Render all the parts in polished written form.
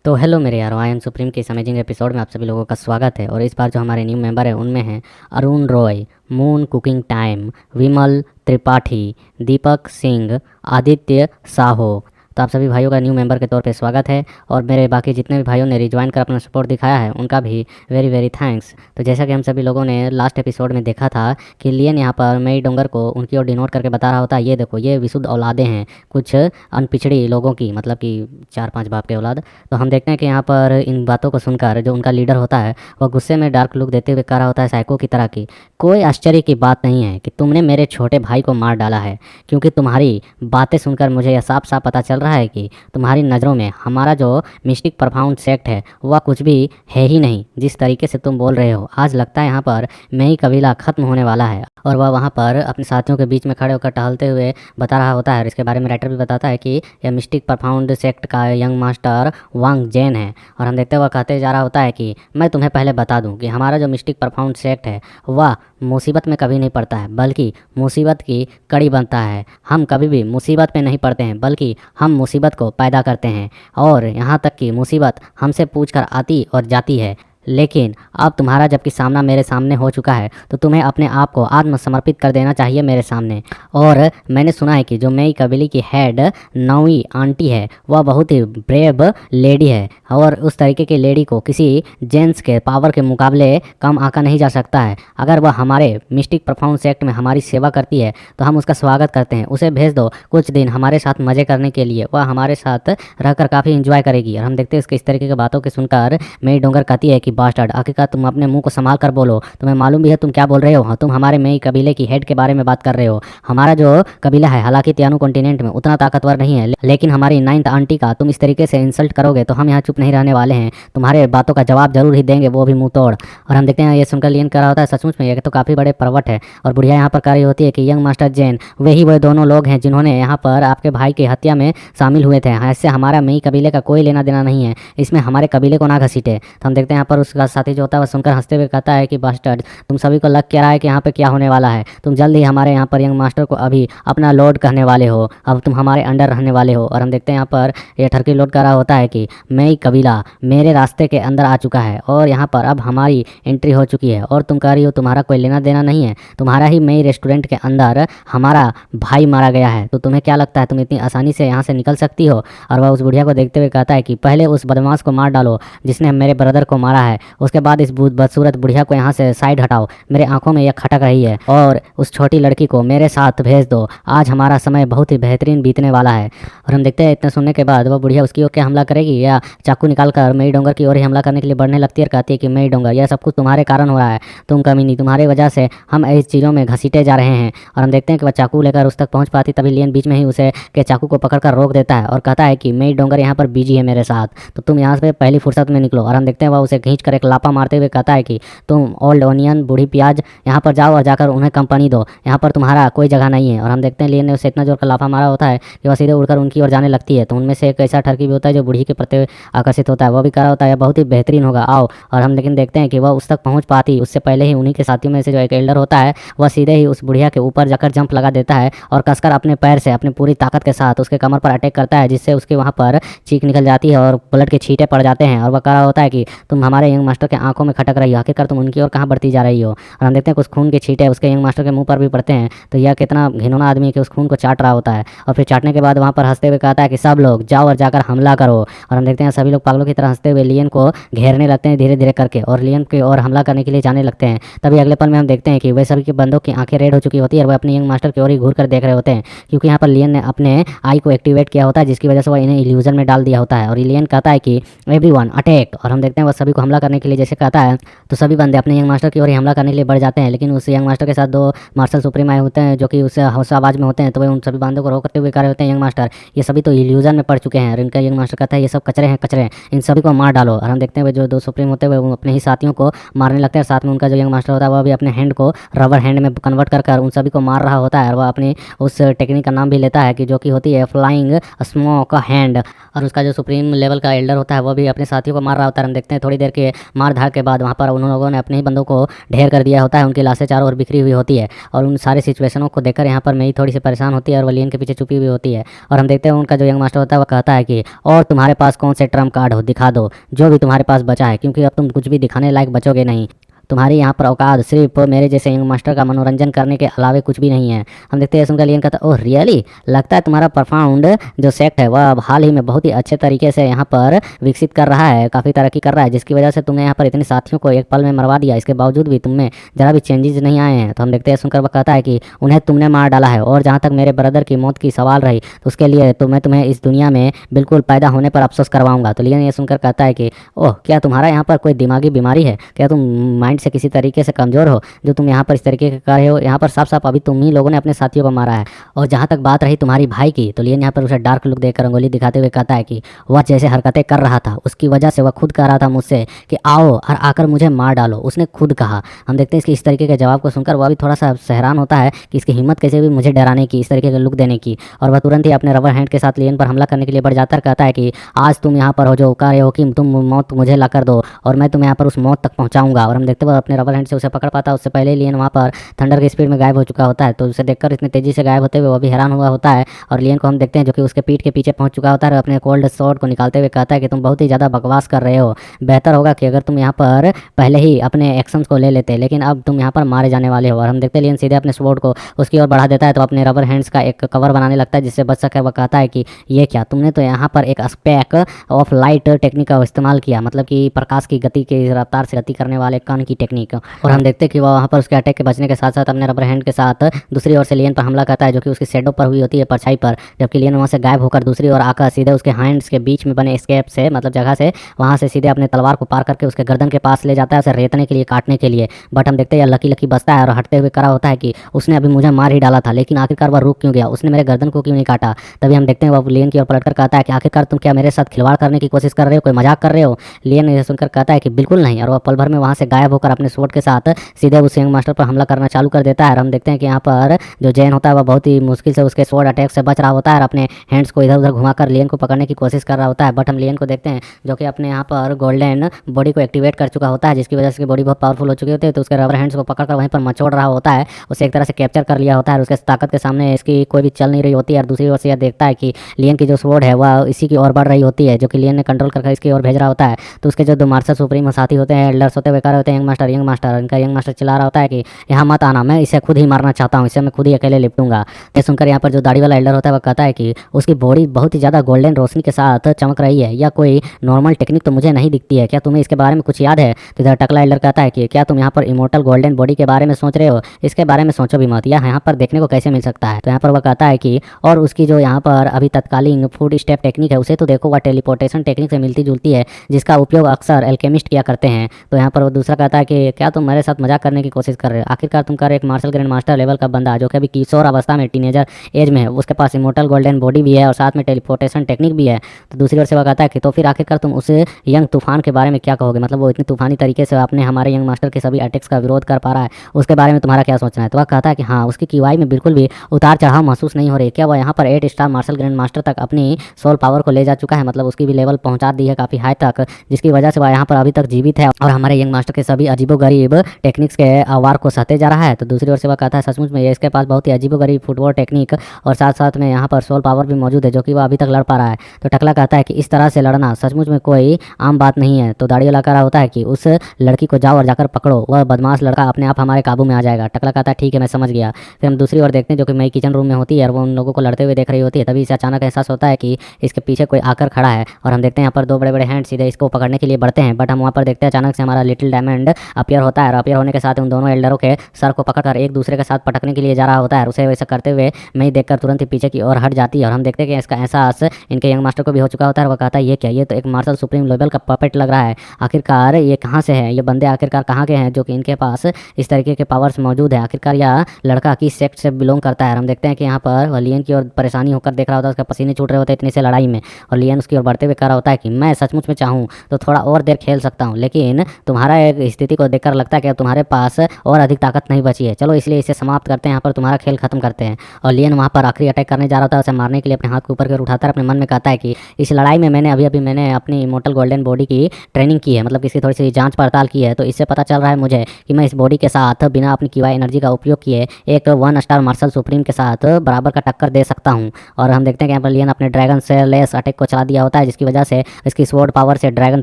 तो हेलो मेरे यारो, आई एम सुप्रीम के इस अमेजिंग एपिसोड में आप सभी लोगों का स्वागत है। और इस बार जो हमारे न्यू मेंबर हैं उनमें हैं Arun Roy, moon cooking time, Vimal Tripathi, Deepak Singh, Aditya Sahoo. तो आप सभी भाइयों का न्यू मेंबर के तौर पे स्वागत है। और मेरे बाकी जितने भी भाइयों ने रिज्वाइन कर अपना सपोर्ट दिखाया है उनका भी वेरी वेरी थैंक्स। तो जैसा कि हम सभी लोगों ने लास्ट एपिसोड में देखा था कि लियन यहाँ पर मई डोंगर को उनकी ओर डिनोट करके बता रहा होता है, ये देखो ये विशुद्ध औलादें हैं कुछ अनपिछड़ी लोगों की, मतलब कि 4-5 बाप के औलाद। तो हम देखते हैं कि यहाँ पर इन बातों को सुनकर जो उनका लीडर होता है वह गुस्से में डार्क लुक देते हुए कह रहा होता है साइको की तरह की, कोई आश्चर्य की बात नहीं है कि तुमने मेरे छोटे भाई को मार डाला है, क्योंकि तुम्हारी बातें सुनकर मुझे यह साफ साफ पता चल रहा है कि तुम्हारी नज़रों में हमारा जो मिस्टिक परफाउंड सेक्ट है वह कुछ भी है ही नहीं। जिस तरीके से तुम बोल रहे हो, आज लगता है यहाँ पर मेई कबीला खत्म होने वाला है। और वह वहाँ पर अपने साथियों के बीच में खड़े होकर टहलते हुए बता रहा होता है। और इसके बारे में राइटर भी बताता है कि यह मिस्टिक परफाउंड सेक्ट का यंग मास्टर वांग जेन है। और हम देखते हुए कहते जा रहा होता है कि मैं तुम्हें पहले बता दूं कि हमारा जो मिस्टिक परफाउंड सेक्ट है वह मुसीबत में कभी नहीं पड़ता है, बल्कि मुसीबत की कड़ी बनता है। हम कभी भी मुसीबत में नहीं पड़ते हैं, बल्कि हम मुसीबत को पैदा करते हैं। और यहाँ तक कि मुसीबत हमसे पूछकर आती और जाती है। लेकिन अब तुम्हारा जबकि सामना मेरे सामने हो चुका है तो तुम्हें अपने आप को आत्मसमर्पित कर देना चाहिए मेरे सामने। और मैंने सुना है कि जो मेरी कबीले की हेड नौवीं आंटी है वह बहुत ही ब्रेव लेडी है, और उस तरीके की लेडी को किसी जेंट्स के पावर के मुकाबले कम आंका नहीं जा सकता है। अगर वह हमारे मिस्टिक परफॉर्मेंस सेक्ट में हमारी सेवा करती है तो हम उसका स्वागत करते हैं। उसे भेज दो कुछ दिन हमारे साथ मज़े करने के लिए, वह हमारे साथ रहकर काफ़ी इंजॉय करेगी। और हम देखते हैं इसके इस तरीके की बातों के सुनकर मेरी डोंगर कहती है कि बास्टर्ड, आखिरकार तुम अपने मुंह को संभाल कर बोलो, तुम्हें मालूम भी है तुम क्या बोल रहे हो। हाँ, तुम हमारे मेई कबीले की हेड के बारे में बात कर रहे हो। हमारा जो कबीला है हालांकि त्यानु कॉन्टिनेंट में उतना ताकतवर नहीं है, लेकिन हमारी 9th आंटी का तुम इस तरीके से इंसल्ट करोगे तो हम यहाँ चुप नहीं रहने वाले हैं, तुम्हारे बातों का जवाब जरूर ही देंगे, वो भी मुंह तोड़। और हम देखते हैं ये सुनकर लियन कर रहा होता है सचमुच में ये तो काफ़ी बड़े प्रवट है। और बुढ़िया यहाँ पर कह रही होती है कि यंग मास्टर जेन वही वो दोनों लोग हैं जिन्होंने यहाँ पर आपके भाई की हत्या में शामिल हुए थे। ऐसे हमारा मेई कबीले का कोई लेना देना नहीं है, इसमें हमारे कबीले को ना घसीटे। तो हम देखते हैं यहाँ पर उसका साथी जो होता है वह सुनकर हंसते हुए कहता है कि बास्टर्ड, तुम सभी को लग क्या रहा है कि यहाँ पे क्या होने वाला है। तुम जल्द ही हमारे यहाँ पर यंग मास्टर को अभी अपना लॉर्ड कहने वाले हो, अब तुम हमारे अंडर रहने वाले हो। और हम देखते हैं यहाँ पर यह ठरकी लॉर्ड कह रहा होता है कि मेई कबीला मेरे रास्ते के अंदर आ चुका है और यहाँ पर अब हमारी एंट्री हो चुकी है। और तुम कह रही हो तुम्हारा कोई लेना देना नहीं है, तुम्हारा ही मेई रेस्टोरेंट के अंदर हमारा भाई मारा गया है, तो तुम्हें क्या लगता है तुम इतनी आसानी से यहाँ से निकल सकती हो। और वह उस बुढ़िया को देखते हुए कहता है कि पहले उस बदमाश को मार डालो जिसने मेरे ब्रदर को मारा है, उसके बाद इस बदसूरत बुढ़िया को यहाँ से साइड हटाओ, मेरे आंखों में यह खटक रही है। और उस छोटी लड़की को मेरे साथ भेज दो, आज हमारा समय बहुत ही बेहतरीन बीतने वाला है। और हम देखते हैं इतना सुनने के बाद वह बुढ़िया उसकी ओर क्या हमला करेगी या चाकू निकालकर मेरी डोंगर की ओर ही हमला करने के लिए बढ़ने लगती है और कहती है कि मेरी डोंगर यह सब कुछ तुम्हारे कारण हो रहा है, तुम कमीनी, तुम्हारी वजह से हम ऐसी चीज़ों में घसीटे जा रहे हैं। और हम देखते हैं कि वह चाकू लेकर उस तक पहुँच पाती, तभी लियन बीच में ही उसे के चाकू को पकड़कर रोक देता है और कहता है कि मेरी डोंगर यहाँ पर बिजी है मेरे साथ, तो तुम यहाँ से पहली फुर्सत में निकलो। और हम देखते हैं वह उसे खींच कर एक लापा मारते हुए कहता है कि तुम ओल्ड ओनियन बूढ़ी प्याज यहाँ पर जाओ और जाकर उन्हें कंपनी दो, यहाँ पर तुम्हारा कोई जगह नहीं है। और हम देखते हैं लियन ने उसे इतना जोर का लाफा मारा होता है कि वह सीधे उड़कर उनकी ओर जाने लगती है। तो उनमें से एक ऐसा ठरकी भी होता है जो बूढ़ी के प्रति आकर्षित होता है, वह भी कह रहा होता है बहुत ही बेहतरीन होगा, आओ। और हम लेकिन देखते हैं कि वह उस तक पहुँच पाती उससे पहले ही उन्हीं के साथियों में से जो एक एल्डर होता है वह सीधे ही उस बुढ़िया के ऊपर जाकर जंप लगा देता है और कसकर अपने पैर से अपनी पूरी ताकत के साथ उसके कमर पर अटैक करता है, जिससे उसके वहाँ पर चीख निकल जाती है और ब्लड के छींटे पड़ जाते हैं। और वह कह रहा होता है कि तुम हमारे यंग मास्टर के आंखों में खटक रही हो, आखिरकार तुम उनकी ओर कहाँ बढ़ती जा रही हो। और हम देखते हैं कुछ खून के छींटे उसके यंग मास्टर के मुंह पर भी पड़ते हैं, तो यह कितना घिनौना आदमी है कि उस खून को चाट रहा होता है। और फिर चाटने के बाद वहाँ पर हंसते हुए कहता है कि सब लोग जाओ और जाकर हमला करो। और हम देखते हैं सभी लोग पागलों की तरह हंसते हुए लियन को घेरने लगते हैं धीरे धीरे करके और लियन की ओर हमला करने के लिए जाने लगते हैं। तभी अगले पल में हम देखते हैं कि वे सभी के बंदों की आंखें रेड हो चुकी होती है और वह अपने यंग मास्टर की ओर ही घूर कर देख रहे होते हैं, क्योंकि यहाँ पर लियन ने अपने आई को एक्टिवेट किया होता है, जिसकी वजह से वह इन्हें इल्यूजन में डाल दिया होता है। और लियन कहता है कि एवरीवन अटैक। और हम देखते हैं वह सभी को हमला करने के लिए जैसे कहता है तो सभी बंदे अपने यंग मास्टर की ओर ही हमला करने के लिए बढ़ जाते हैं। लेकिन उस यंग मास्टर के साथ 2 मार्शल सुप्रीम आए होते हैं जो कि उस हौसला आवाज में होते हैं, तो वे उन सभी बंदों को रोकते हुए कह रहे होते हैं यंग मास्टर ये सभी तो इल्यूजन में पड़ चुके हैं। और इनका यंग मास्टर कहता है ये सब कचरे हैं कचरे, इन सभी को मार डालो। और हम देखते हैं जो 2 सुप्रीम होते हैं वो अपने ही साथियों को मारने लगते हैं, साथ में उनका जो यंग मास्टर होता है वह भी अपने हैंड को रबर हैंड में कन्वर्ट कर उन सभी को मार रहा होता है। और वह अपनी उस टेक्निक का नाम भी लेता है कि जो कि होती है फ्लाइंग स्मोक हैंड। और उसका जो सुप्रीम लेवल का एल्डर होता है वो भी अपने साथियों को मार रहा होता है। हम देखते हैं थोड़ी देर के मार धाड़ के बाद वहाँ पर उन लोगों ने अपने ही बंदों को ढेर कर दिया होता है। उनकी लाशें चारों ओर बिखरी हुई होती है और उन सारे सिचुएशनों को देखकर यहाँ पर मेई थोड़ी सी परेशान होती है और वो लियन के पीछे छुपी हुई होती है। और हम देखते हैं उनका जो यंग मास्टर होता है वो कहता है कि और तुम्हारे पास कौन से ट्रम्प कार्ड हो, दिखा दो जो भी तुम्हारे पास बचा है, क्योंकि अब तुम कुछ भी दिखाने लायक बचोगे नहीं। तुम्हारी यहाँ पर औकात सिर्फ मेरे जैसे यंग मास्टर का मनोरंजन करने के अलावे कुछ भी नहीं है। हम देखते हैं सुनकर लियन कहता है ओह रियली, लगता है तुम्हारा परफाउंड जो सेक्ट है वह अब हाल ही में बहुत ही अच्छे तरीके से यहाँ पर विकसित कर रहा है, काफ़ी तरक्की कर रहा है, जिसकी वजह से तुमने यहाँ पर इतने साथियों को एक पल में मरवा दिया। इसके बावजूद भी तुम में जरा भी चेंजेस नहीं आए हैं। तो हम देखते हैं सुनकर वह कहता है कि उन्हें तुमने मार डाला है और जहाँ तक मेरे ब्रदर की मौत की सवाल रही तो उसके लिए तो मैं तुम्हें इस दुनिया में बिल्कुल पैदा होने पर अफसोस करवाऊंगा। तो लियन ये सुनकर कहता है कि ओह क्या तुम्हारा यहाँ पर कोई दिमागी बीमारी है, क्या तुम माइंड से किसी तरीके से कमज़ोर हो जो तुम यहाँ पर इस तरीके के कर रहे हो। यहाँ पर साफ साफ अभी तुम ही लोगों ने अपने साथियों को मारा है। और जहाँ तक बात रही तुम्हारी भाई की, तो लियन यहाँ पर उसे डार्क लुक देकर रंगोली दिखाते हुए कहता है कि वह जैसे हरकतें कर रहा था उसकी वजह से वह खुद कह रहा था मुझसे कि आओ और आकर मुझे मार डालो, उसने खुद कहा। हम देखते हैं इसके इस तरीके के जवाब को सुनकर वह भी थोड़ा सा हैरान होता है कि इसकी हिम्मत कैसे भी मुझे डराने की, इस तरीके का लुक देने की। और वह तुरंत ही अपने रबर हैंड के साथ लियन पर हमला करने के लिए बढ़ जाता है। कहता है कि आज तुम यहाँ पर हो जो कह रहे हो कि तुम मौत मुझे ला कर दो और मैं तुम्हें यहाँ पर उस मौत तक पहुँचाऊंगा। और हम देखते हुए अपने रबर हैंड से उसे पकड़ पाता है। उससे पहले लियन वहाँ पर थंडर की स्पीड में गायब हो चुका होता है। तो उसे देखकर इतनी तेजी से गायब होते हुए वो भी हैरान हुआ होता है। और लियन को हम देखते हैं जो कि उसके पीठ के पीछे पहुंच चुका होता है और अपने कोल्ड स्वॉर्ड को निकालते हुए कहता है कि तुम बहुत ही ज़्यादा बकवास कर रहे हो, बेहतर होगा कि अगर तुम यहाँ पर पहले ही अपने एक्शंस को ले लेते, लेकिन अब तुम यहाँ पर मारे जाने वाले हो। और हम देखते हैं लियन सीधे अपने स्वॉर्ड को उसकी ओर बढ़ा देता है तो अपने रबर हैंड्स का एक कवर बनाने लगता है जिससे बच सके। वह कहता है कि ये क्या, तुमने तो यहाँ पर एक स्पेक ऑफ लाइट टेक्निक का इस्तेमाल किया, मतलब कि प्रकाश की गति की रफ्तार से गति करने वाले कण की टेक्निक। और हम देखते हैं कि वह वहाँ पर उसके अटैक के बचने के साथ साथ अपने रबर हैंड के साथ दूसरी ओर से लियन पर हमला करता है जो कि उसकी शेडो पर हुई होती है, परछाई पर। जबकि लियन वहाँ से गायब होकर दूसरी ओर आकर सीधे उसके हैंड्स के बीच में बने स्केप से, मतलब जगह से, वहाँ से सीधे अपने तलवार को पार करके उसके गर्दन के पास ले जाता है उसे रेतने के लिए, काटने के लिए। बट हम देखते हैं लकी लकी बचता है और हटते हुए करा होता है कि उसने अभी मुझे मार ही डाला था, लेकिन आखिरकार वह रुक क्यों गया, उसने मेरे गर्दन को क्यों नहीं काटा। तभी हम देखते हैं वह लियन की ओर पलटकर कहता है कि आखिरकार तुम क्या मेरे साथ खिलवाड़ करने की कोशिश कर रहे हो, कोई मजाक कर रहे हो। लियन ये सुनकर कहता है कि बिल्कुल नहीं। और वह पल भर में वहाँ से गायब होकर अपने स्वॉर्ड के साथ सीधे उस यंग मास्टर पर हमला करना चालू कर देता है। और हम देखते हैं कि यहाँ पर जो जैन होता है वह बहुत ही मुश्किल से उसके स्वॉर्ड अटैक से बच रहा होता है और अपने हैंड्स को इधर उधर घुमाकर लियन को पकड़ने की कोशिश कर रहा होता है। बट हम लियन को देखते हैं जो कि अपने यहाँ पर गोल्डन बॉडी को एक्टिवेट कर चुका होता है, जिसकी वजह से बॉडी बहुत पावरफुल हो चुकी होती है। तो उसके रबर हैंड्स को पकड़कर वहीं पर मचोड़ रहा होता है, उसे एक तरह से कैप्चर कर लिया होता है और उसके ताकत के सामने इसकी कोई भी चल नहीं रही होती है। और दूसरी ओर से यह देखता है कि लियन की जो स्वॉर्ड है वह इसी की ओर बढ़ रही होती है, जो कि लियन ने कंट्रोल करके इसकी ओर भेज रहा होता है। तो उसके जो दो मार्शल सुप्रीम साथी होते हैं, एल्डर्स होते हुए कह रहे होते हैं यंग मास्टर यंग मास्टर। इनका यंग मास्टर चिल्ला रहा होता है कि यहाँ मत आना, मैं इसे खुद ही मारना चाहता हूँ, इसे मैं खुद ही अकेले लिपटूंगा। ये सुनकर यहाँ पर जो दाढ़ी वाला एल्डर होता है वह कहता है कि उसकी बॉडी बहुत ही ज़्यादा गोल्डन रोशनी के साथ चमक रही है, या कोई नॉर्मल टेक्निक तो मुझे नहीं दिखती है, क्या तुम्हें इसके बारे में कुछ याद है। तो इधर टकला एल्डर कहता है कि क्या तुम यहाँ पर इमोर्टल गोल्डन बॉडी के बारे में सोच रहे हो, इसके बारे में सोचो भी मत, यह यहाँ पर देखने को कैसे मिल सकता है। तो यहाँ पर वह कहता है कि और उसकी जो यहाँ पर अभी तत्कालीन फूड स्टेप टेक्निक है उसे तो देखो, वह टेलीपोर्टेशन टेक्निक से मिलती जुलती है, जिसका उपयोग अक्सर एल्केमिस्ट किया करते हैं। तो यहाँ पर वो दूसरा कहता है कि क्या तुम मेरे साथ मजाक करने की कोशिश कर रहे हो, आखिरकार तुम कर एक मार्शल ग्रैंड मास्टर लेवल का बंदा जो कि अभी किशोर अवस्था में टीनेजर एज में है, उसके पास इमोर्टल गोल्डन बॉडी भी है और साथ में टेलीपोर्टेशन टेक्निक भी है। तो दूसरी ओर से वह कहता है कि तो फिर आखिरकार तुम उस यंग तूफान के बारे में क्या कहोगे, मतलब वो इतनी तूफानी तरीके से अपने हमारे यंग मास्टर के सभी अटैक्स का विरोध कर पा रहा है, उसके बारे में तुम्हारा क्या सोचना है। तो वह कहता है कि हाँ, उसकी QI में बिल्कुल भी उतार चढ़ाव महसूस नहीं हो रही, क्या वह यहाँ पर 8 स्टार मार्शल ग्रैंड मास्टर तक अपनी सोल पावर को ले जा चुका है, मतलब उसकी भी लेवल पहुँचा दी है काफ़ी हाई तक, जिसकी वजह से वह यहाँ पर अभी तक जीवित है और हमारे यंग मास्टर के सभी अजीबोगरीब टेक्निक्स के वार को सहते जा रहा है। तो दूसरी ओर से वह कहता है सचमुच में ये इसके पास बहुत ही अजीबोगरीब फुटबॉल टेक्निक और साथ साथ में यहाँ पर सोल पावर भी मौजूद है जो कि वह अभी तक लड़ पा रहा है। तो टकला कहता है कि इस तरह से लड़ना सचमुच में कोई आम बात नहीं है। तो दाढ़ी वाला कह रहा होता है कि उस लड़की को जाओ और जाकर पकड़ो, वह बदमाश लड़का अपने आप हमारे काबू में आ जाएगा। टकला कहता है ठीक है, मैं समझ गया। फिर हम दूसरी ओर देखते हैं जो कि मई किचन रूम में होती है और वो उन लोगों को लड़ते हुए देख रही होती है। तभी इसे अचानक एहसास होता है कि इसके पीछे कोई आकर खड़ा है और हम देखते हैं यहाँ पर 2 बड़े बड़े हैंड सीधे इसको पकड़ने के लिए बढ़ते हैं। बट हम वहाँ पर देखते हैं अचानक से हमारा लिटिल डायमंड अपीयर होता है और अपीयर होने के साथ उन दोनों एल्डरों के सर को पकड़कर एक दूसरे के साथ पटकने के लिए जा रहा होता है। उसे वैसा करते हुए मई देखकर तुरंत ही पीछे की ओर हट जाती है और हम देखते हैं कि इसका एहसास इनके यंग मास्टर को भी हो चुका होता है। वो कहता है ये क्या, ये तो एक मार्शल सुप्रीम लेवल का पपेट लग रहा है, आखिरकार ये कहाँ से है, ये बंदे आखिरकार कहाँ के हैं जो कि इनके पास इस तरीके के पावर्स मौजूद है, आखिरकार यह लड़का किस सेक्ट से बिलोंग करता है। हम देखते हैं कि यहाँ पर लियन की ओर परेशानी होकर देख रहा होता है, उसके पसीने छूट रहे होते हैं इतनी से लड़ाई में, और लियन उसकी ओर बढ़ते हुए कह रहा होता है कि मैं सचमुच में चाहूँ तो थोड़ा और देर खेल सकता हूँ, लेकिन तुम्हारा एक स्थिति स्थिति को देखकर लगता है कि तुम्हारे पास और अधिक ताकत नहीं बची है, चलो इसलिए इसे समाप्त करते हैं, यहाँ पर तुम्हारा खेल खत्म करते हैं। और लियन वहाँ पर आखिरी अटैक करने जा रहा था, उसे मारने के लिए अपने हाथ को ऊपर कर उठाता है, अपने मन में कहता है कि इस लड़ाई में मैंने अभी अपनी इमोर्टल गोल्डन बॉडी की ट्रेनिंग की है, मतलब इसकी थोड़ी सी जांच पड़ताल की है, तो इससे पता चल रहा है मुझे कि मैं इस बॉडी के साथ बिना अपनी कीवा एनर्जी का उपयोग किए एक 1 स्टार मार्शल सुप्रीम के साथ बराबर का टक्कर दे सकता हूँ। और हम देखते हैं कि यहाँ पर लियन अपने ड्रैगन से लेस अटैक को चला दिया होता है, जिसकी वजह से इसकी स्वॉर्ड पावर से ड्रैगन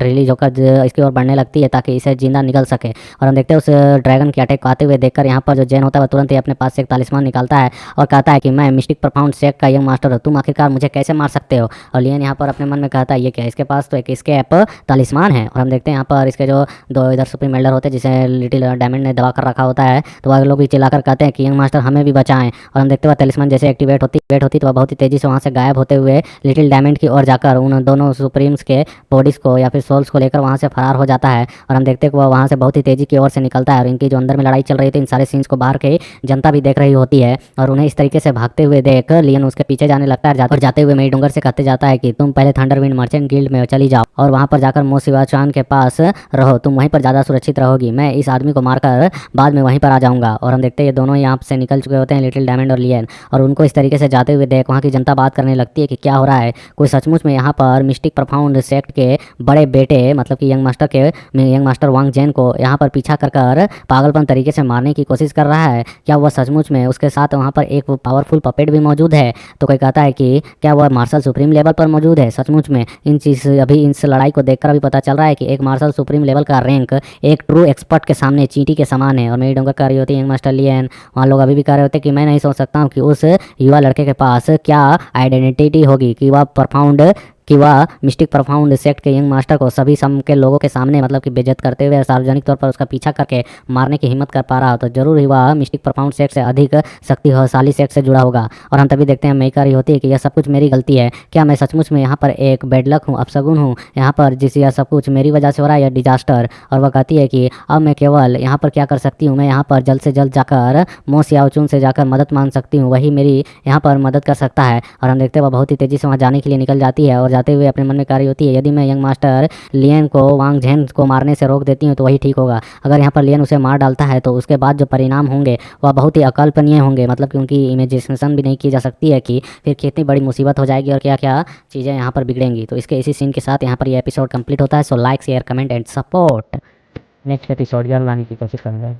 रिलीज होकर इसकी ओर बढ़ने लगती है ताकि इसे जिंदा निकल सके। और हम देखते हैं उस ड्रैगन के अटैक को आते हुए देखकर यहाँ पर जो जैन होता है वह तुरंत ही अपने पास से एक तालिस्मान निकालता है और कहता है कि मैं मिस्टिक प्रोफाउंड सेक्ट का यंग मास्टर हूँ, तुम आखिरकार मुझे कैसे मार सकते हो। और लियन यहाँ पर अपने मन में कहता है ये क्या, इसके पास तो एक एस्केप तालिस्मान है। और हम देखते हैं यहाँ पर इसके जो 2 इधर सुप्रीम एल्डर होते हैं जिसे लिटिल डायमंड ने दबा कर रखा होता है, तो वह लोग भी चिल्लाकर कहते हैं कि यंग मास्टर हमें भी बचाएं। और हम देखते हैं तालिस्मान जैसे एक्टिवेट होती तो वह बहुत ही तेजी से वहाँ से गायब होते हुए लिटिल डायमंड की ओर जाकर उन दोनों सुप्रीम्स के बॉडीज को या फिर सोल्स को लेकर वहाँ से फरार हो जाता है। और हम देखते हैं कि वह वहाँ से बहुत ही तेजी की ओर से निकलता है और इनकी जो अंदर में लड़ाई चल रही थी इन सारे सीन्स को बाहर के जनता भी देख रही होती है। और उन्हें इस तरीके से भागते हुए देख लियन उसके पीछे जाने लगता है और जाते हुए मेरी डूंगर से कहते जाता है कि तुम पहले थंडरविंड मर्चेंट गिल्ड में चली जाओ और वहाँ पर जाकर मोसिवाचान के पास रहो, तुम वहीं पर ज़्यादा सुरक्षित रहोगी, मैं इस आदमी को मारकर बाद में वहीं पर आ जाऊँगा। और हम देखते हैं ये दोनों यहाँ से निकल चुके होते हैं लिटिल डायमंड और लियन, और उनको इस तरीके से जाते हुए देख वहाँ की जनता बात करने लगती है कि क्या हो रहा है, कोई सचमुच में यहाँ पर मिस्टिक प्रोफाउंड सेक्ट के बड़े बेटे मतलब कि यंग मास्टर वांग जेन को यहाँ पर पीछा कर पागलपन तरीके से मारने की कोशिश कर रहा है, क्या वह सचमुच में उसके साथ वहाँ पर एक पावरफुल पपेट भी मौजूद है। तो कोई कहता है कि क्या वह मार्शल सुप्रीम लेवल पर मौजूद है। सचमुच में अभी इस लड़ाई को देखकर अभी पता चल रहा है कि एक मार्शल सुप्रीम लेवल का रैंक एक ट्रू एक्सपर्ट के सामने चींटी के समान है। और मेरी डोंगर कह रही होती है यंग मास्टर लियन, वहाँ लोग अभी भी कह रहे होते कि मैं नहीं सोच सकता हूँ कि उस युवा लड़के के पास क्या आइडेंटिटी होगी कि वह मिस्टिक प्रोफाउंड सेक्ट के यंग मास्टर को सभी सम के लोगों के सामने मतलब कि बेइज्जत करते हुए सार्वजनिक तौर पर उसका पीछा करके मारने की हिम्मत कर पा रहा हो, तो जरूर ही वह मिस्टिक प्रोफाउंड सेक्ट से अधिक शक्तिशाली सेक्ट से जुड़ा होगा। और हम तभी देखते हैं मई कह रही होती है कि यह सब कुछ मेरी गलती है, क्या मैं सचमुच में यहाँ पर एक बेडलक हूँ, अपशगुन हूँ यहाँ पर, यह सब कुछ मेरी वजह से हो रहा है, यह डिजास्टर। और वह कहती है कि अब मैं केवल यहाँ पर क्या कर सकती हूँ, मैं यहाँ पर जल्द से जल्द जाकर मो सियाओचुन से जाकर मदद मांग सकती हूँ, वही मेरी यहाँ पर मदद कर सकता है। और हम देखते हैं वह बहुत ही तेजी से वहाँ जाने के लिए निकल जाती है और जाते हुए अपने मन में होती है, यदि मैं यंग मास्टर लियन को वांग झेन को मारने से रोक देती हूँ तो वही ठीक होगा। अगर यहाँ पर लियन उसे मार डालता है तो उसके बाद जो परिणाम होंगे वह बहुत ही अकल्पनीय होंगे, मतलब क्योंकि इमेजिनेशन भी नहीं की जा सकती है कि फिर कितनी बड़ी मुसीबत हो जाएगी और क्या क्या चीज़ें यहाँ पर बिगड़ेंगी। तो इसके इसी सीन के साथ यहाँ पर यह एपिसोड कंप्लीट होता है। So like share comment and support. Next episode लाने की कोशिश करूँगा।